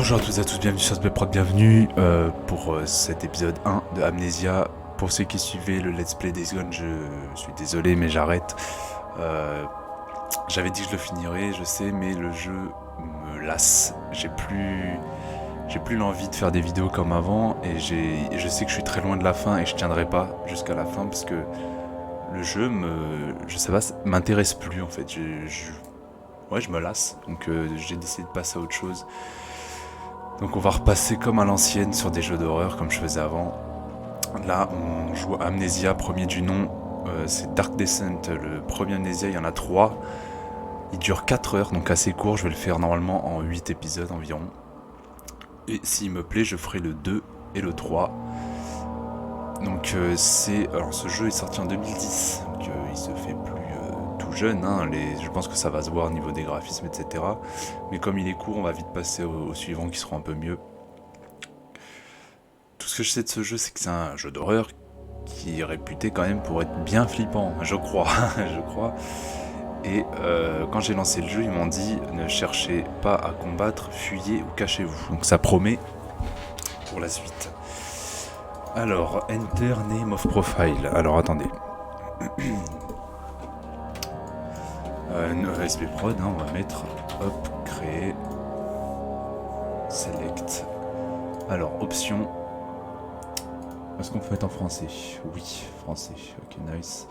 Bonjour à toutes et à tous, bienvenue sur SBProd, bienvenue pour cet épisode 1 de Amnesia. Pour ceux qui suivaient le let's play Days Gone, je suis désolé mais j'arrête. J'avais dit que je le finirais, je sais, mais le jeu me lasse. J'ai plus l'envie de faire des vidéos comme avant et je sais que je suis très loin de la fin et je tiendrai pas jusqu'à la fin parce que le jeu m'intéresse plus en fait. Je me lasse, donc j'ai décidé de passer à autre chose. Donc on va repasser comme à l'ancienne sur des jeux d'horreur comme je faisais avant. Là on joue à Amnesia, premier du nom, c'est Dark Descent, le premier Amnesia, il y en a 3. Il dure 4 heures, donc assez court, je vais le faire normalement en 8 épisodes environ. Et s'il me plaît, je ferai le 2 et le 3. Donc alors ce jeu est sorti en 2010, donc il se fait plus tout jeune, hein, je pense que ça va se voir au niveau des graphismes, etc. Mais comme il est court, on va vite passer au suivant qui sera un peu mieux. Tout ce que je sais de ce jeu, c'est que c'est un jeu d'horreur qui est réputé quand même pour être bien flippant, je crois, je crois. Et quand j'ai lancé le jeu, ils m'ont dit ne cherchez pas à combattre, fuyez ou cachez-vous. Donc ça promet pour la suite. Alors, Enter Name of Profile. Alors attendez. SBProd, hein, on va mettre hop, créer, select. Alors, option. Est-ce qu'on peut mettre en français? Oui, français. Ok, nice.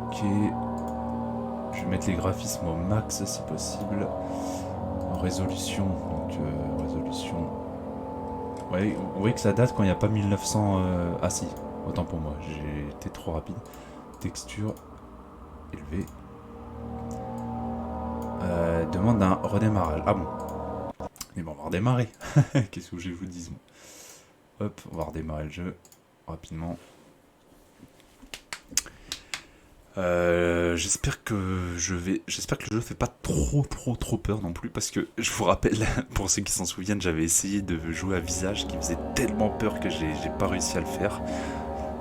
Ok. Je vais mettre les graphismes au max si possible. En résolution. Donc, résolution. Ouais, vous voyez que ça date quand il n'y a pas 1900. Ah si, autant pour moi, j'ai été trop rapide. Texture élevée. Demande un redémarrage. Ah bon. Mais bon, on va redémarrer. Qu'est-ce que je vous dis? Hop, on va redémarrer le jeu rapidement. J'espère que le jeu fait pas trop peur non plus, parce que je vous rappelle, pour ceux qui s'en souviennent, j'avais essayé de jouer à visage qui faisait tellement peur que j'ai pas réussi à le faire.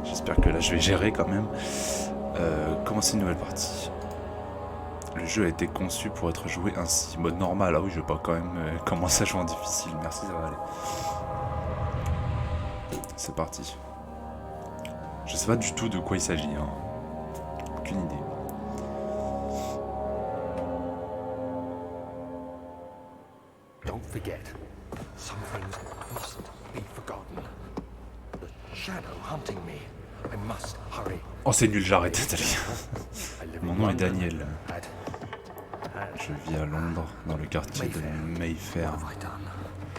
J'espère que là je vais gérer quand même. Commencer une nouvelle partie. Le jeu a été conçu pour être joué ainsi. Mode normal, ah oui, je vais pas quand même commencer à jouer en difficile. Merci, ça va aller. C'est parti. Je sais pas du tout de quoi il s'agit, hein. Aucune idée. Don't forget, some things mustn't be forgotten. The shadow hunting me. I must hurry. Oh, c'est nul, j'arrête. Mon nom est Daniel. Je vis à Londres, dans le quartier de Mayfair.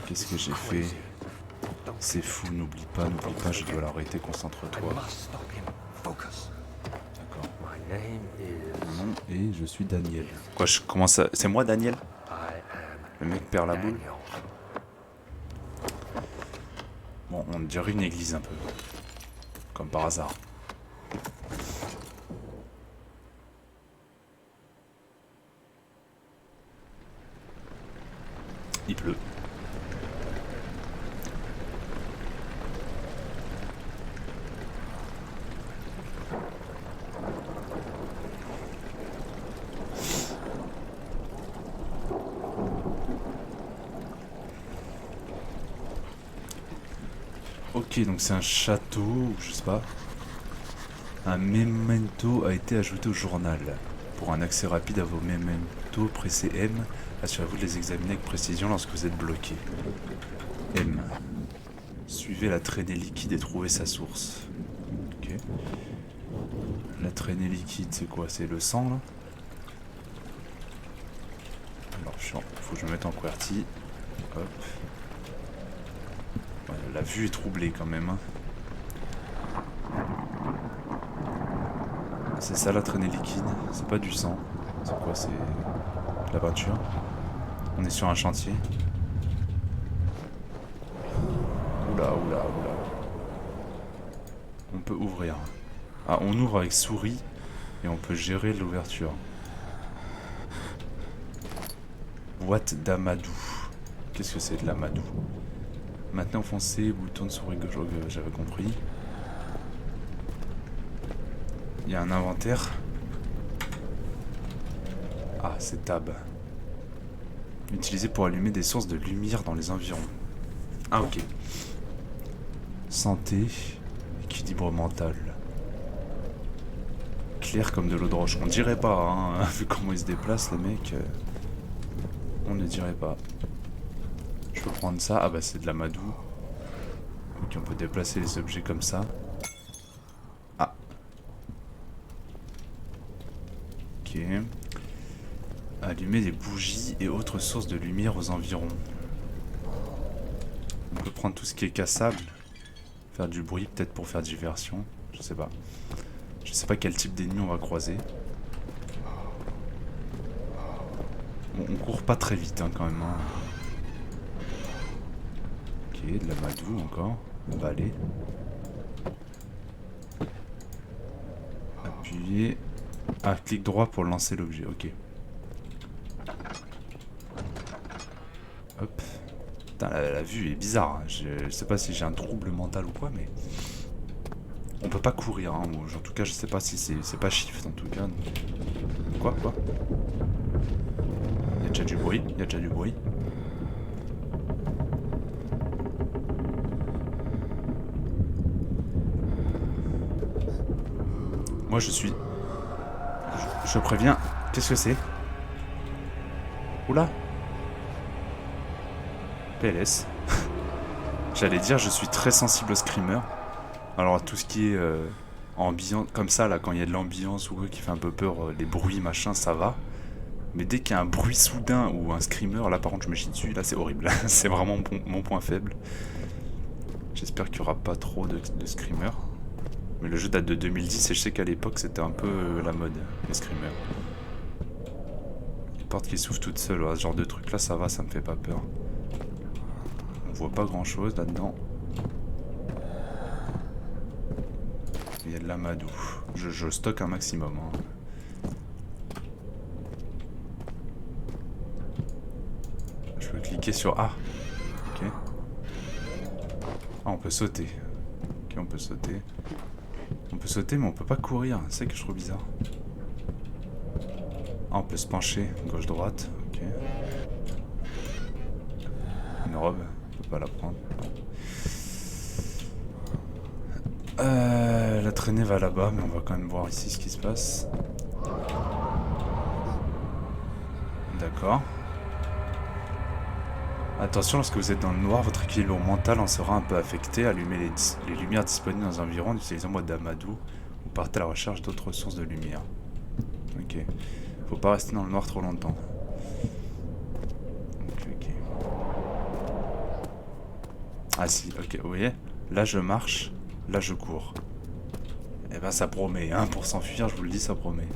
Qu'est-ce que j'ai fait? C'est fou, n'oublie pas, je dois l'arrêter, concentre-toi. D'accord. Mon nom est, je suis Daniel. Quoi, je commence à... C'est moi, Daniel? Le mec perd la boule. Bon, on dirait une église un peu. Comme par hasard. Il pleut. Ok, donc c'est un château, je sais pas. Un memento a été ajouté au journal. Pour un accès rapide à vos mementos, pressez M. Assurez-vous de les examiner avec précision lorsque vous êtes bloqué. M. Suivez la traînée liquide et trouvez sa source. Ok. La traînée liquide, c'est quoi? C'est le sang, là? Alors, faut que je me mette en QWERTY. Hop. Ouais, la vue est troublée quand même, hein. C'est ça la traînée liquide, c'est pas du sang. C'est quoi? C'est de la peinture. On est sur un chantier. Oula. On peut ouvrir. Ah, on ouvre avec souris et on peut gérer l'ouverture. Boîte d'amadou. Qu'est-ce que c'est de l'amadou? Maintenant foncé, bouton de souris gauche, j'avais compris. Il y a un inventaire. Ah, c'est tab. Utilisé pour allumer des sources de lumière dans les environs. Ah ok. Santé, équilibre mental. Clair comme de l'eau de roche. On dirait pas, hein, vu comment il se déplace, le mec. On ne dirait pas. Je peux prendre ça. Ah bah c'est de l'amadou. Ok, on peut déplacer les objets comme ça. Ah. Ok. Allumer des bougies et autres sources de lumière aux environs. On peut prendre tout ce qui est cassable. Faire du bruit peut-être pour faire diversion. Je sais pas. Je sais pas quel type d'ennemi on va croiser. Bon, on court pas très vite hein, quand même. Hein. Ok, de l'amadou encore. Un balai. Appuyer. Ah, clic droit pour lancer l'objet. Ok. Hop. Putain, la vue est bizarre. Hein. Je sais pas si j'ai un trouble mental ou quoi, mais... On peut pas courir, hein. Ou, en tout cas, je sais pas si c'est pas shift en tout cas. Quoi Il y a déjà du bruit, il y a déjà du bruit. Moi, je suis... Je préviens. Qu'est-ce que c'est? Oula. PLS. J'allais dire, je suis très sensible au screamer. Alors, tout ce qui est ambiance, comme ça, là, quand il y a de l'ambiance ou quoi qui fait un peu peur, les bruits, machin, ça va. Mais dès qu'il y a un bruit soudain ou un screamer, là, par contre, je me chie dessus, là, c'est horrible. C'est vraiment mon point faible. J'espère qu'il n'y aura pas trop de screamers. Mais le jeu date de 2010 et je sais qu'à l'époque, c'était un peu la mode, les screamers. Les portes qui s'ouvrent toutes seules, ouais, ce genre de truc là, ça va, ça me fait pas peur. On voit pas grand chose là-dedans. Il y a de l'amadou. Je stocke un maximum. Hein. Je peux cliquer sur A. Ok. Ah, on peut sauter. Ok, on peut sauter. On peut sauter, mais on peut pas courir. C'est ça que je trouve bizarre. Ah, on peut se pencher. Gauche-droite. Ok. Une robe. On peut pas la prendre. La traînée va là-bas, mais on va quand même voir ici ce qui se passe. D'accord. Attention, lorsque vous êtes dans le noir, votre équilibre mental en sera un peu affecté. Allumez les lumières disponibles dans les environs en utilisant mode d'amadou ou partez à la recherche d'autres sources de lumière. Ok. Faut pas rester dans le noir trop longtemps. Ok. Ah si, ok, vous voyez? Là je marche, là je cours. Eh ben ça promet, hein, pour s'enfuir, je vous le dis, ça promet.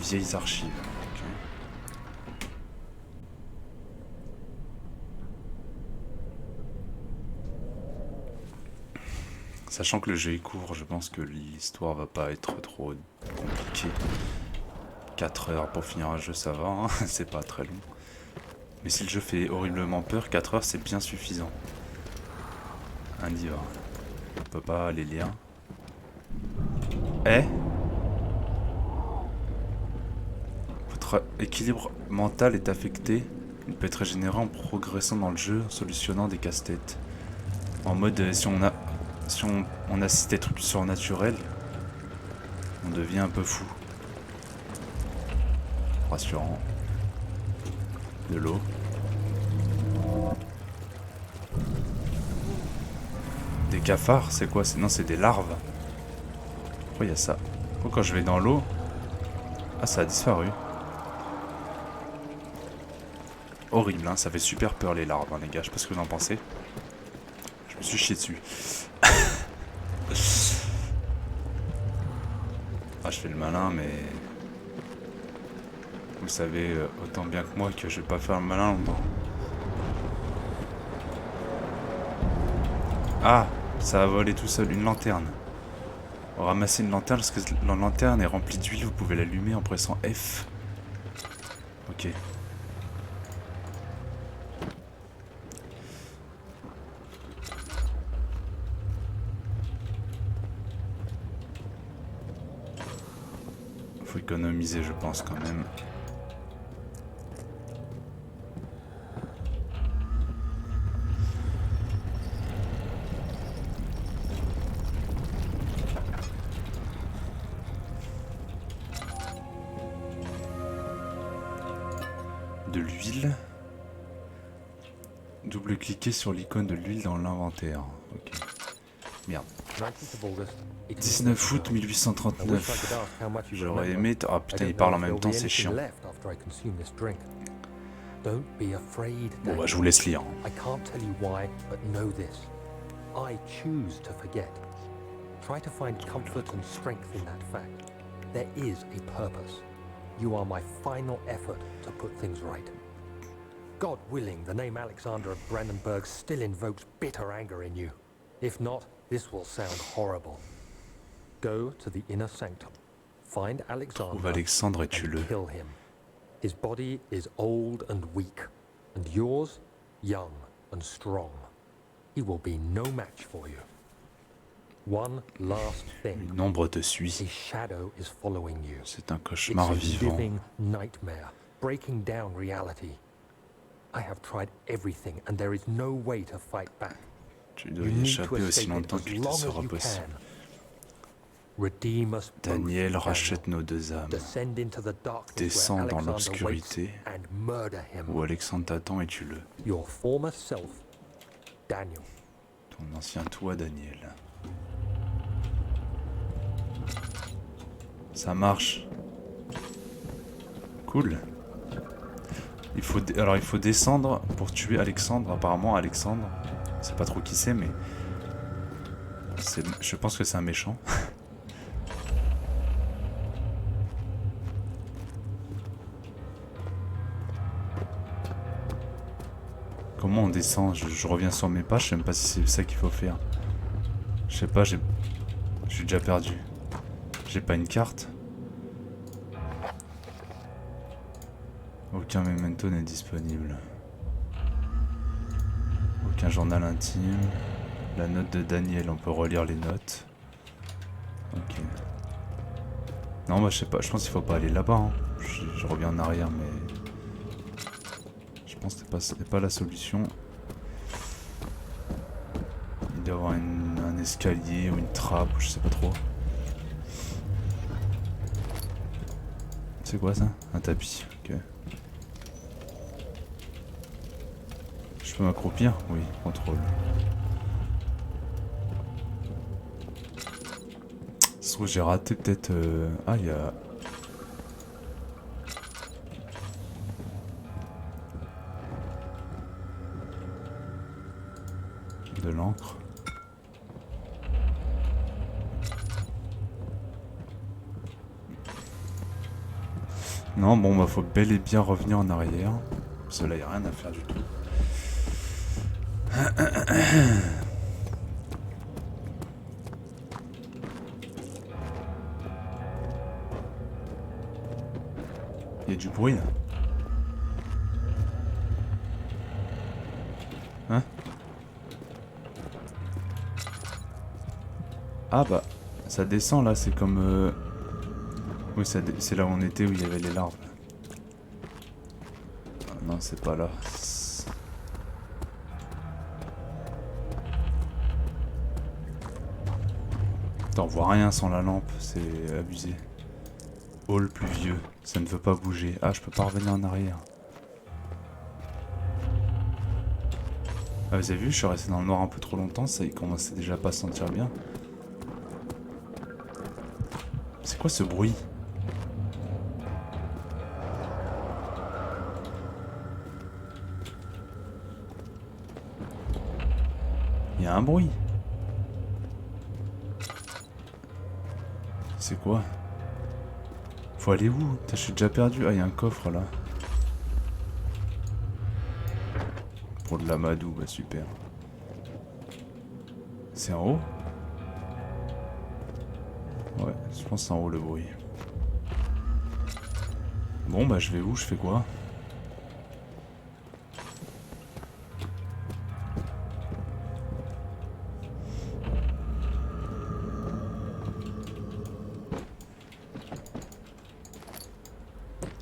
Vieilles archives. Sachant que le jeu est court, je pense que l'histoire va pas être trop compliquée. 4 heures pour finir un jeu, ça va, hein, c'est pas très long. Mais si le jeu fait horriblement peur, 4 heures c'est bien suffisant. Un diva. On peut pas aller lire. Eh ? Votre équilibre mental est affecté. Il peut être régénéré en progressant dans le jeu, en solutionnant des casse-têtes. En mode, si on assiste à des trucs surnaturels, on devient un peu fou. Rassurant. De l'eau. Des cafards, c'est quoi? Non, c'est des larves. Pourquoi il y a ça? Pourquoi quand je vais dans l'eau... Ah, ça a disparu. Horrible, hein, ça fait super peur les larves, hein, les gars, je sais pas ce que vous en pensez. Je me suis chié dessus. Ah, je fais le malin, mais... Vous savez autant bien que moi que je vais pas faire le malin longtemps. Ah, ça a volé tout seul, une lanterne. Ramasser une lanterne, parce que la lanterne est remplie d'huile, vous pouvez l'allumer en pressant F. Ok. Faut économiser, je pense, quand même. De l'huile. Double-cliquer sur l'icône de l'huile dans l'inventaire. Ok. Merde. 19 août 1839. J'aurais aimé... Ah putain, il parle en même temps, c'est chiant. Bon bah je vous laisse lire. I can't tell you why, but know this. I choose to forget. Try to find comfort and strength in that fact. There is a purpose. You are my final effort to put things right. God willing, the name Alexander of Brandenburg still invokes bitter anger in you. If not, this will sound horrible. Go to the inner sanctum. Find Trouve Alexander Alexandre et and tue-le. kill him. His body is old and weak, and yours, young and strong. He will be no match for you. One last thing. Une ombre te suit. A shadow is following you. C'est un cauchemar It's a vivant. living nightmare, breaking down reality. I have tried everything, and there is no way to fight back. Tu dois You y need to échapper aussi escape it longtemps as qu'il long te as sera you possible. can. Redeem us both, Daniel rachète nos deux âmes. Descend into the darkness Descends where dans Alexander l'obscurité waits and murder him. où Alexandre t'attend et tue-le. Your former self, Daniel. Ton ancien toi, Daniel. Ça marche. Cool. Alors il faut descendre pour tuer Alexandre. Apparemment Alexandre, je sais pas trop qui c'est, mais je pense que c'est un méchant. Comment on descend? Je reviens sur mes pas, je sais même pas si c'est ça qu'il faut faire. Je sais pas, je suis déjà perdu. J'ai pas une carte. Aucun memento n'est disponible. Aucun journal intime. La note de Daniel, on peut relire les notes. Ok. Non, bah je sais pas, je pense qu'il faut pas aller là-bas. Hein. Je reviens en arrière, mais... Je pense que c'était pas la solution. Il doit y avoir un escalier ou une trappe, je sais pas trop. C'est quoi ça? Un tapis, ok. Je peux m'accroupir? Oui, contrôle. Ça se trouve j'ai raté peut-être... Ah, il y a... De l'encre. Non, bon, bah faut bel et bien revenir en arrière. Parce que là, il n'y a rien à faire du tout. Il y a du bruit là. Hein? Ah bah, ça descend là, c'est comme... Oui, c'est là où on était, où il y avait les larves. Ah, non, c'est pas là. T'en vois rien sans la lampe, c'est abusé. Hall pluvieux, ça ne veut pas bouger. Ah, je peux pas revenir en arrière. Ah, vous avez vu, je suis resté dans le noir un peu trop longtemps, ça il commençait déjà pas à se sentir bien. C'est quoi ce bruit? Il y a un bruit. C'est quoi? Faut aller où? Putain, je suis déjà perdu. Ah, il y a un coffre là. Pour de l'amadou, bah super. C'est en haut? Ouais, je pense que c'est en haut le bruit. Bon bah je vais où? Je fais quoi?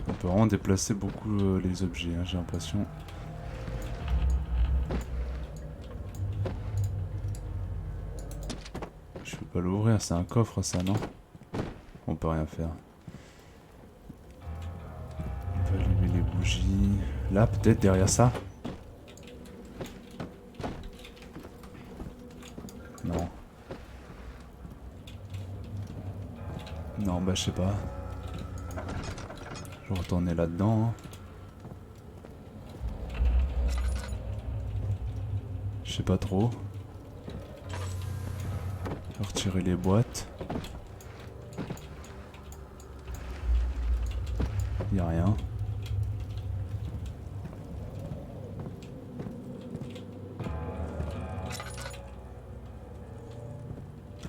On peut vraiment déplacer beaucoup les objets, hein, j'ai l'impression. Je peux pas l'ouvrir, c'est un coffre ça, non? On peut rien faire. On peut allumer les bougie. Là, peut-être derrière ça. Non. Non, bah je sais pas. Je vais retourner là-dedans. Hein. Je sais pas trop. Je vais retirer les boîtes. Y a rien.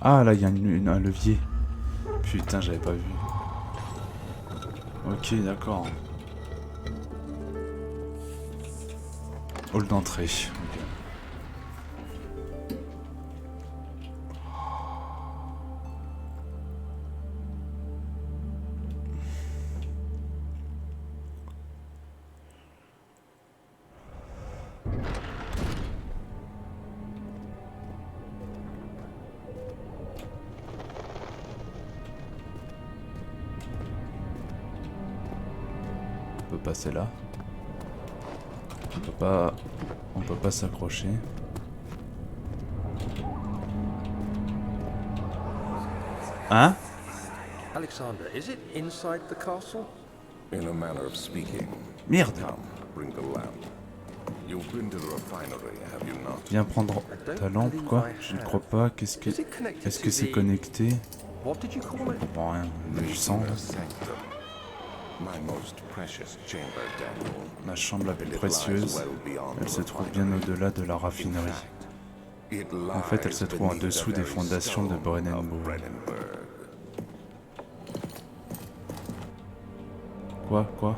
Ah là, il y a un levier. Putain, j'avais pas vu. Ok, d'accord. Hall d'entrée. Ok. On peut passer là. On peut pas s'accrocher. Hein? Alexander, is it inside the castle? In a manner of speaking. Merde! Come, bring the lamp. You've been to the refinery, have you not? Viens prendre ta lampe, quoi? Je ne crois pas. Qu'est-ce que... Est-ce que c'est connecté? What did you call it? Bon, rien. Du sang. Inner sanctum. My most precious chamber, Daniel. Ma chambre la plus And it lies précieuse. well beyond Elle the se trouve bien refinery. au-delà de la In raffinerie. fact, it En fait, elle se lies trouve en beneath dessous the des very fondations de stone Brennenburg. of Brennenburg. Quoi?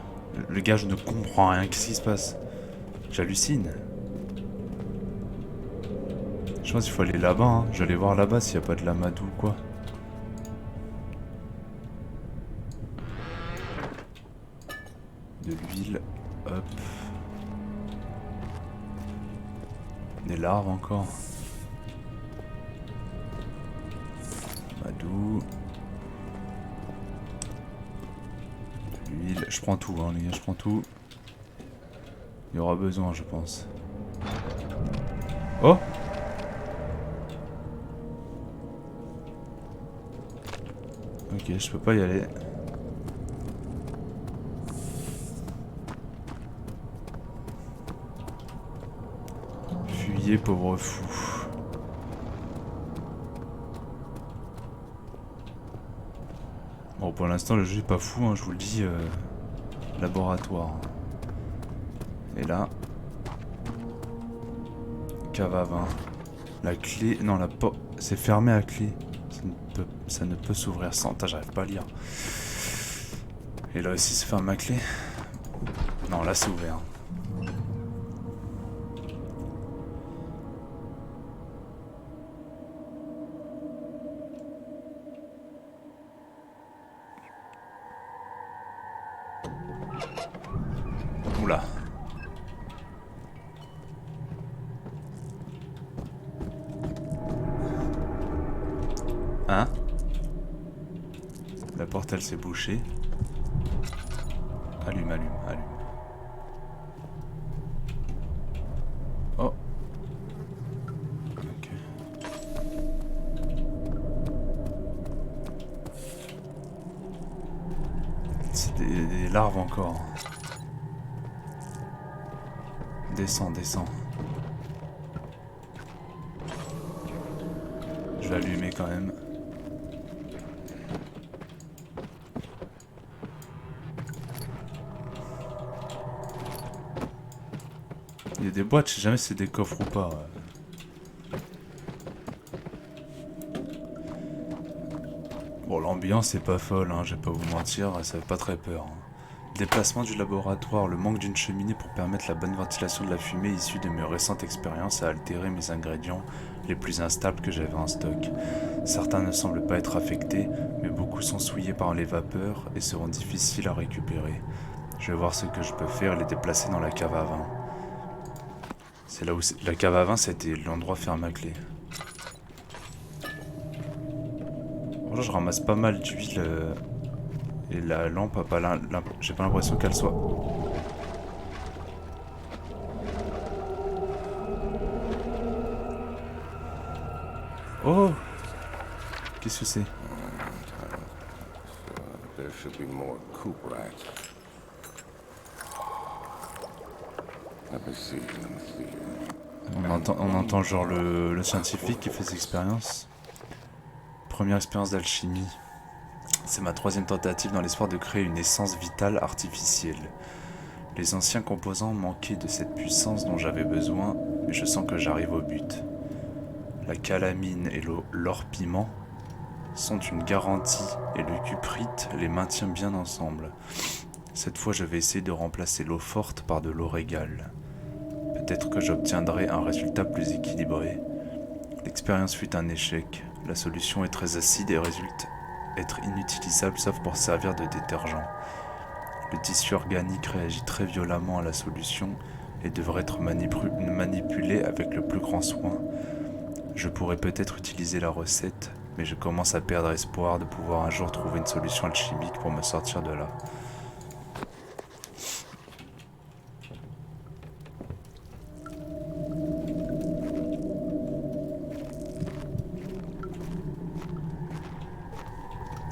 Le gars, je ne comprends rien. Qu'est-ce qui se passe? J'hallucine. Je pense qu'il faut aller là-bas. Hein. Je vais aller voir là-bas s'il n'y a pas de l'amadou ou quoi. De l'huile. Hop. Des larves encore. Amadou. De l'huile. Je prends tout, hein, les gars. Je prends tout. Il y aura besoin, je pense. Oh! Ok, je peux pas y aller. Fuyez, pauvre fou. Bon, pour l'instant, le jeu est pas fou, hein, je vous le dis. Laboratoire. Et là... Cave à vin. La clé... Non, la porte... C'est fermé à clé. Ça ne peut s'ouvrir sans... J'arrive pas à lire. Et là aussi, c'est fermé à clé. Non, là, c'est ouvert. Oula. Hein? La porte, elle s'est bouchée. Allume. Oh. Ok. C'est des larves encore. Descends. Je vais allumer quand même. Il y a des boîtes, je sais jamais si c'est des coffres ou pas. Bon, l'ambiance est pas folle, hein, je vais pas vous mentir, ça fait pas très peur. Hein. Déplacement du laboratoire, le manque d'une cheminée pour permettre la bonne ventilation de la fumée issue de mes récentes expériences a altéré mes ingrédients les plus instables que j'avais en stock. Certains ne semblent pas être affectés, mais beaucoup sont souillés par les vapeurs et seront difficiles à récupérer. Je vais voir ce que je peux faire et les déplacer dans la cave à vin. C'est là où la cave à vin, c'était l'endroit fermé à clé. Bonjour, je ramasse pas mal d'huile et la lampe a pas j'ai pas l'impression qu'elle soit... Oh! Qu'est-ce que c'est? There should be more coop racks. Let me see. On entend genre le scientifique qui fait ses expériences. Première expérience d'alchimie. C'est ma 3e tentative dans l'espoir de créer une essence vitale artificielle. Les anciens composants manquaient de cette puissance dont j'avais besoin, mais je sens que j'arrive au but. La calamine et l'or-piment sont une garantie et le cuprite les maintient bien ensemble. Cette fois, je vais essayer de remplacer l'eau forte par de l'eau régale. Peut-être que j'obtiendrai un résultat plus équilibré. L'expérience fut un échec. La solution est très acide et résulte être inutilisable sauf pour servir de détergent. Le tissu organique réagit très violemment à la solution et devrait être manipulé avec le plus grand soin. Je pourrais peut-être utiliser la recette, mais je commence à perdre espoir de pouvoir un jour trouver une solution alchimique pour me sortir de là.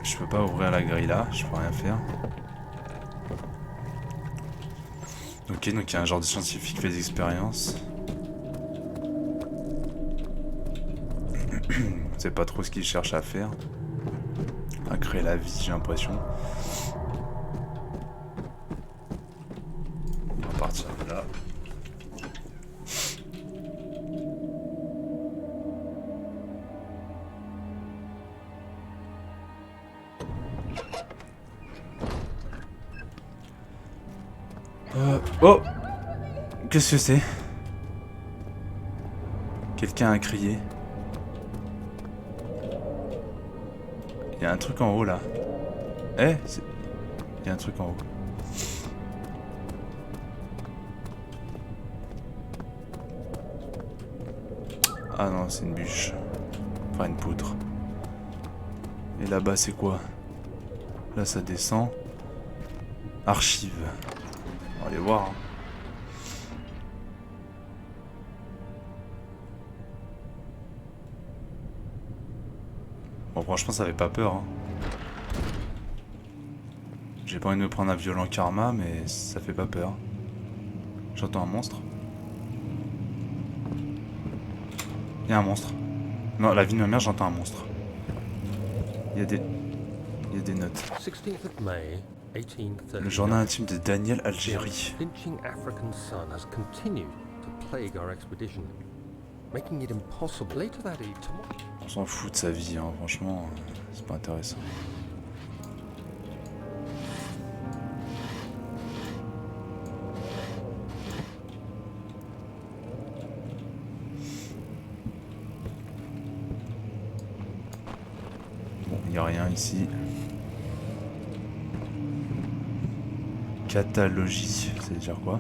Je peux pas ouvrir la grille là, je peux rien faire. Ok, donc il y a un genre de scientifique qui fait des expériences. Je sais pas trop ce qu'il cherche à faire. À créer la vie, j'ai l'impression. On va partir de là. Oh! Qu'est-ce que c'est? Quelqu'un a crié. Il y a un truc en haut là. Eh? Il y a un truc en haut. Ah non, c'est une bûche. Enfin, une poutre. Et là-bas, c'est quoi? Là, ça descend. Archives. On va aller voir. Hein. Bon, franchement, ça fait pas peur. Hein. J'ai pas envie de me prendre un violent karma, mais ça fait pas peur. J'entends un monstre. Il y a un monstre. Non, la vie de ma mère, j'entends un monstre. Il y a des notes. 16th of May, 1839. Le journal intime de Daniel Algérie. Pinching African sun has continued to plague our expedition, making it impossible. Later that evening. On s'en fout de sa vie, hein, franchement, c'est pas intéressant. Bon, il n'y a rien ici. Catalogie, ça veut dire quoi?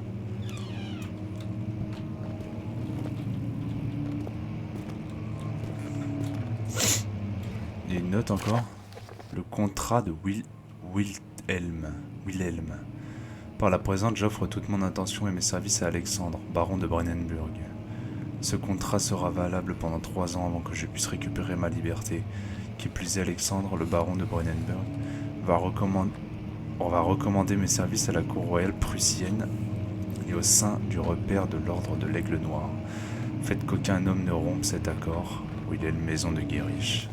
Il y a une note encore. Le contrat de Wilhelm. Par la présente, j'offre toute mon attention et mes services à Alexandre, baron de Brennenburg. Ce contrat sera valable pendant 3 ans avant que je puisse récupérer ma liberté. Qui plus est, Alexandre, le baron de Brennenburg, va recommander mes services à la cour royale prussienne et au sein du repère de l'ordre de l'Aigle Noir. Faites qu'aucun homme ne rompe cet accord. Wilhelm Maison de Guérich.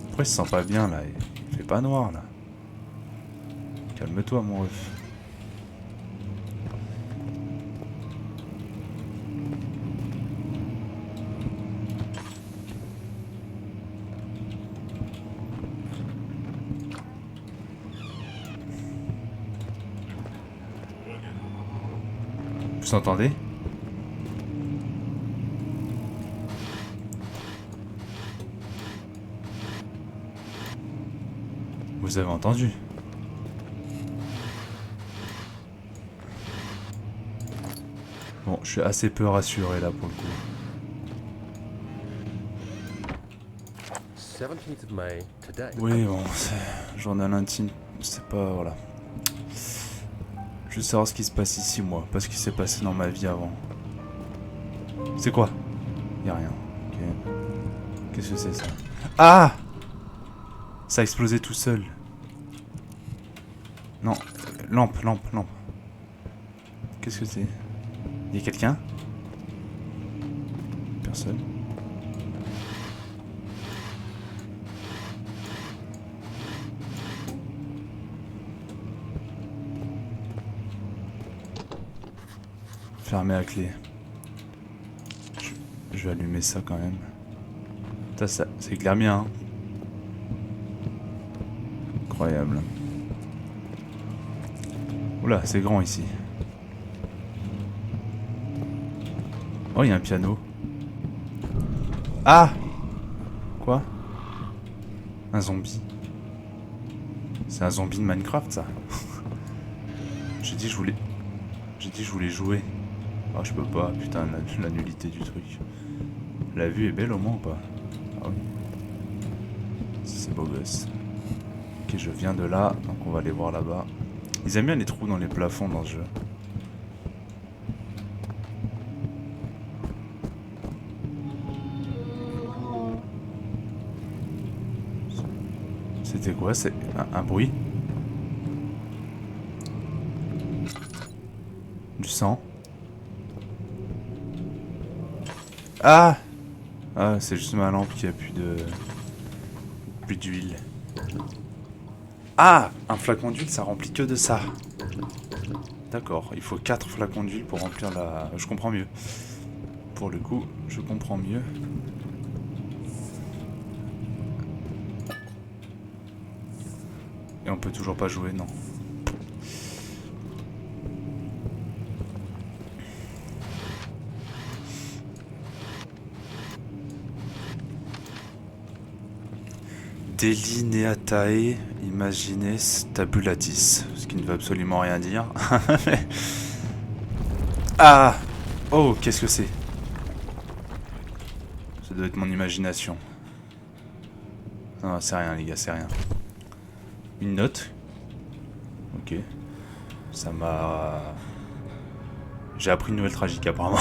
Pourquoi il se sent pas bien là? Il fait pas noir là. Calme-toi mon ref. Vous entendez? Vous avez entendu? Bon, je suis assez peu rassuré là pour le coup. 17th of May, today. Oui, bon, c'est journal intime C'est pas... Voilà. Je veux savoir ce qui se passe ici, moi. Pas ce qui s'est passé dans ma vie avant. C'est quoi? Y'a rien. Ok. Qu'est-ce que c'est ça? Ah! Ça a explosé tout seul. Non. Lampe. Qu'est-ce que c'est? Y'a quelqu'un? Personne. Fermé à clé. Je vais allumer ça quand même. Ça éclaire bien. Hein. Incroyable. Oula, c'est grand ici. Oh, il y a un piano. Ah! Quoi? Un zombie. C'est un zombie de Minecraft, ça. J'ai dit je voulais jouer. Ah, je peux pas, putain, la nullité du truc. La vue est belle au moins ou pas? Ah oui. C'est beau gosse. Ok, je viens de là, donc on va aller voir là-bas. Ils aiment bien les trous dans les plafonds dans ce jeu. C'était quoi? C'est un bruit? Du sang? Ah! Ah, c'est juste ma lampe qui a plus d'huile. Ah! Un flacon d'huile, ça remplit que de ça. D'accord, il faut 4 flacons d'huile pour remplir la... Je comprends mieux. Pour le coup, je comprends mieux. Et on peut toujours pas jouer, non. Delineatae imagines tabulatis. Ce qui ne veut absolument rien dire. Ah! Oh, qu'est-ce que c'est? Ça doit être mon imagination. Non, c'est rien, les gars, c'est rien. Une note. Ok. Ça m'a... J'ai appris une nouvelle tragique, apparemment.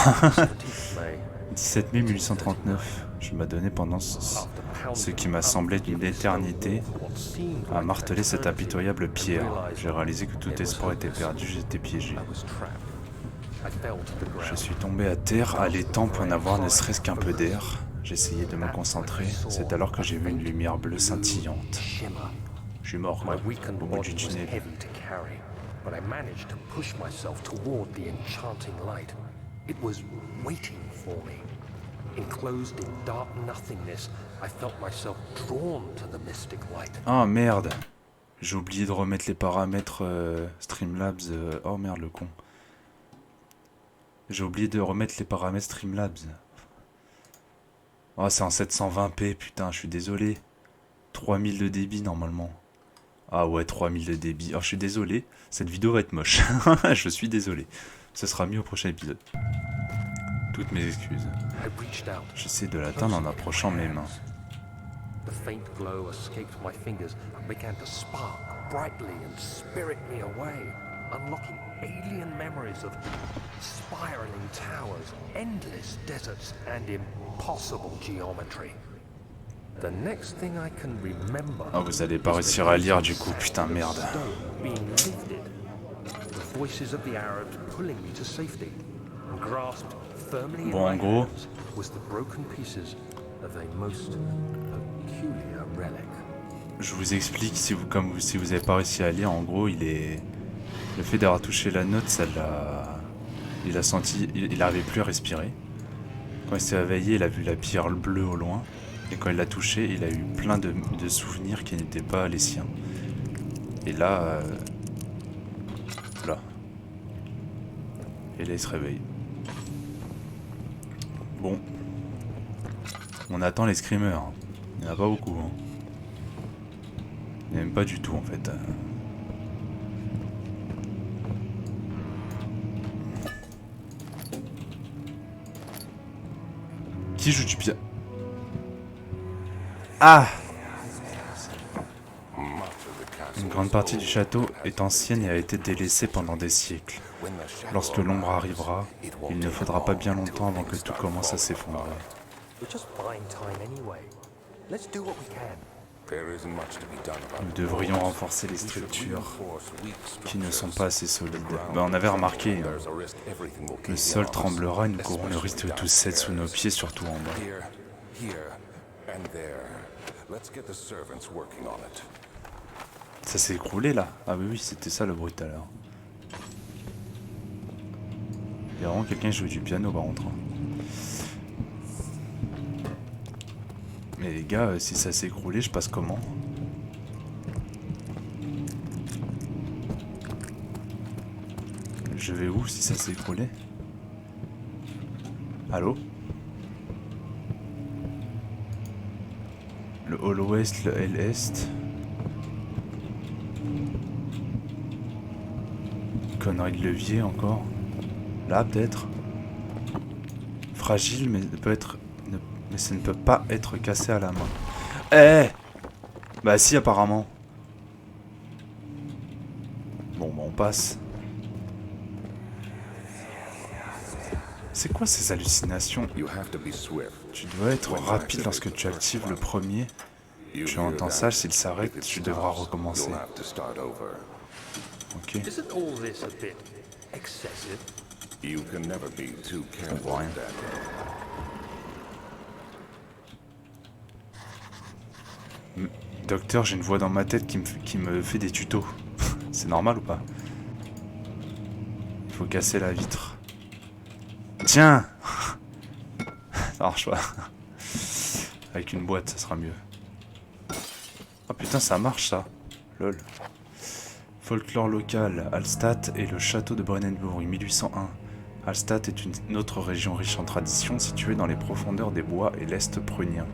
17 mai 1839. Je m'as donné pendant ce qui m'a semblé d'une éternité à marteler cette impitoyable pierre. J'ai réalisé que tout espoir était perdu, j'étais piégé. Je suis tombé à terre, allaitant pour n'avoir ne serait-ce qu'un peu d'air. J'essayais de me concentrer, c'est alors que j'ai vu une lumière bleue scintillante. Je suis mort, quoi, au bout du tunnel. But I managed to push myself toward the enchanting light. It was waiting for me. Enclosed in dark nothingness, I felt myself drawn to the mystic light. Ah merde, j'ai oublié de remettre les paramètres Streamlabs. Oh merde, le con. J'ai oublié de remettre les paramètres Streamlabs. Oh, c'est en 720p, putain, je suis désolé. 3000 de débit normalement. Ah ouais, 3000 de débit. Oh, je suis désolé, cette vidéo va être moche. Je suis désolé. Ce sera mieux au prochain épisode. Toutes mes excuses. J'essaie de l'atteindre en approchant mes mains. The faint glow escaped my fingers and began to spark brightly and spirit me away, unlocking alien memories of spiraling towers, endless deserts, and impossible geometry. The next thing I can remember. Oh, vous allez pas réussir à lire du coup, putain, merde. Being lifted, the voices of the Arabs pulling me to safety, and grasped firmly in my hands was the broken pieces of a most peculiar relic. Je vous explique, si vous avez pas réussi à lire, en gros, il est... Le fait d'avoir touché la note, ça l'a... Il a senti... Il n'arrivait plus à respirer. Quand il s'est réveillé, il a vu la pierre bleue au loin. Et quand il l'a touché, il a eu plein de souvenirs qui n'étaient pas les siens. Et là... Là. Et là, il se réveille. Bon. On attend les screamers. Il n'y en a pas beaucoup. Hein. Il n'y en a même pas du tout, en fait. Qui joue du piano? Ah! Une grande partie du château est ancienne et a été délaissée pendant des siècles. Lorsque l'ombre arrivera, il ne faudra pas bien longtemps avant que tout commence à s'effondrer. We're just buying time anyway. Let's do what we can. Nous devrions renforcer les structures qui ne sont pas assez solides. On avait remarqué, le sol tremblera et nous courons le risque de tous cèder sous nos pieds, surtout en bas. Ça s'est écroulé là? Ah oui, c'était ça le bruit tout à l'heure. Il y a vraiment quelqu'un qui joue du piano par contre. Mais les gars, si ça s'est écroulé, je passe comment? Je vais où si ça s'est écroulé? Allô? Le hall ouest, le hall est. Connerie de levier encore. Là peut-être. Fragile mais peut être. Mais ça ne peut pas être cassé à la main. Eh! Bah si apparemment. Bon bah on passe. C'est quoi ces hallucinations? Tu dois être rapide lorsque tu actives le premier. Tu entends ça, s'il s'arrête, tu devras recommencer. Ok. Isn't all this a bit excessive? You can never be too Je comprends rien. Docteur, j'ai une voix dans ma tête qui me fait des tutos. C'est normal ou pas? Il faut casser la vitre. Tiens! Ça marche pas. Avec une boîte, ça sera mieux. Oh putain, ça marche ça. Lol. Folklore local, Hallstatt et le château de Brennenburg, 1801. Hallstatt est une autre région riche en traditions située dans les profondeurs des bois et l'Est prussien.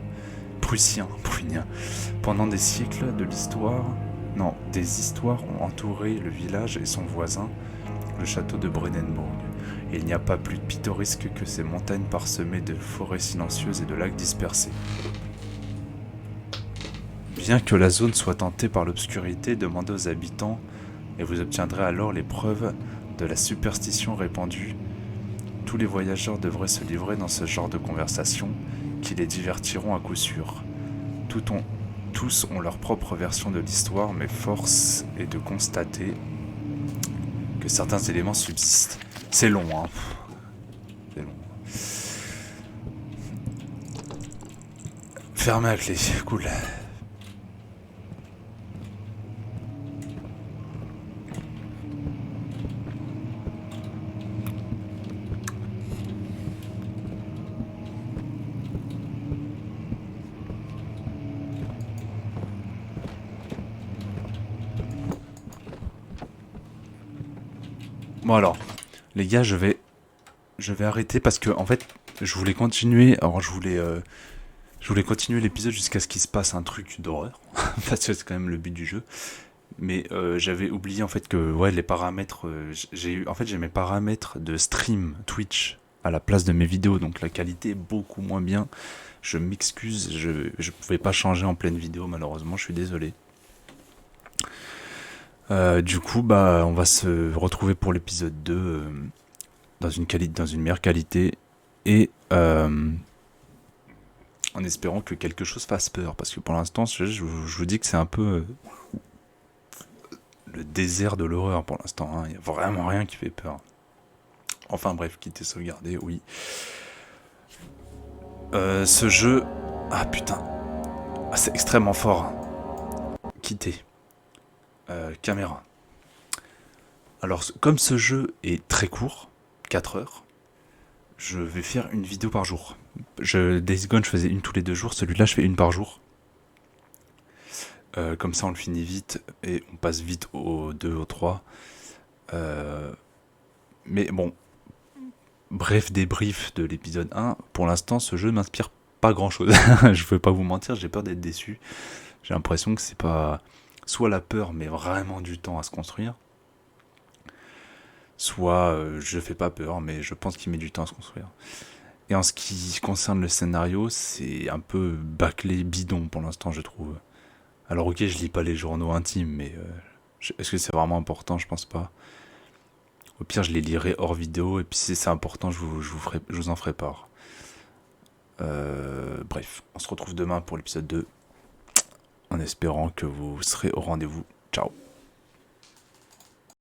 Pendant des siècles de l'histoire, des histoires ont entouré le village et son voisin, le château de Brennenburg. Et il n'y a pas plus pittoresque que ces montagnes parsemées de forêts silencieuses et de lacs dispersés. Bien que la zone soit tentée par l'obscurité, demandez aux habitants et vous obtiendrez alors les preuves de la superstition répandue. Tous les voyageurs devraient se livrer dans ce genre de conversation qui les divertiront à coup sûr. Tous ont leur propre version de l'histoire, mais force est de constater que certains éléments subsistent. C'est long, hein. C'est long. Fermé à clé, cool. Bon alors, les gars, je vais arrêter parce que en fait, je voulais continuer. Alors je voulais continuer l'épisode jusqu'à ce qu'il se passe un truc d'horreur, parce que c'est quand même le but du jeu. Mais j'avais oublié en fait que ouais les paramètres, j'ai mes paramètres de stream Twitch à la place de mes vidéos, donc la qualité est beaucoup moins bien. Je m'excuse, je pouvais pas changer en pleine vidéo malheureusement, je suis désolé. Du coup, bah, on va se retrouver pour l'épisode 2 dans une meilleure qualité et en espérant que quelque chose fasse peur. Parce que pour l'instant, je vous dis que c'est un peu le désert de l'horreur pour l'instant. Hein. Il n'y a vraiment rien qui fait peur. Enfin bref, quitter, sauvegarder, oui. Ce jeu... Ah putain. Ah, c'est extrêmement fort. Hein. Quitter. Caméra. Alors, comme ce jeu est très court, 4 heures, je vais faire une vidéo par jour. Days Gone, je faisais une tous les 2 jours, celui-là, je fais une par jour. Comme ça, on le finit vite et on passe vite au 2, au 3. Mais bon, bref débrief de l'épisode 1. Pour l'instant, ce jeu m'inspire pas grand-chose. Je vais pas vous mentir, j'ai peur d'être déçu. J'ai l'impression que c'est pas... Soit la peur met vraiment du temps à se construire, soit je fais pas peur, mais je pense qu'il met du temps à se construire. Et en ce qui concerne le scénario, c'est un peu bâclé, bidon pour l'instant, je trouve. Alors ok, je lis pas les journaux intimes, mais est-ce que c'est vraiment important? Je pense pas. Au pire, je les lirai hors vidéo, et puis si c'est important, je vous en ferai part. Bref, on se retrouve demain pour l'épisode 2, en espérant que vous serez au rendez-vous. Ciao.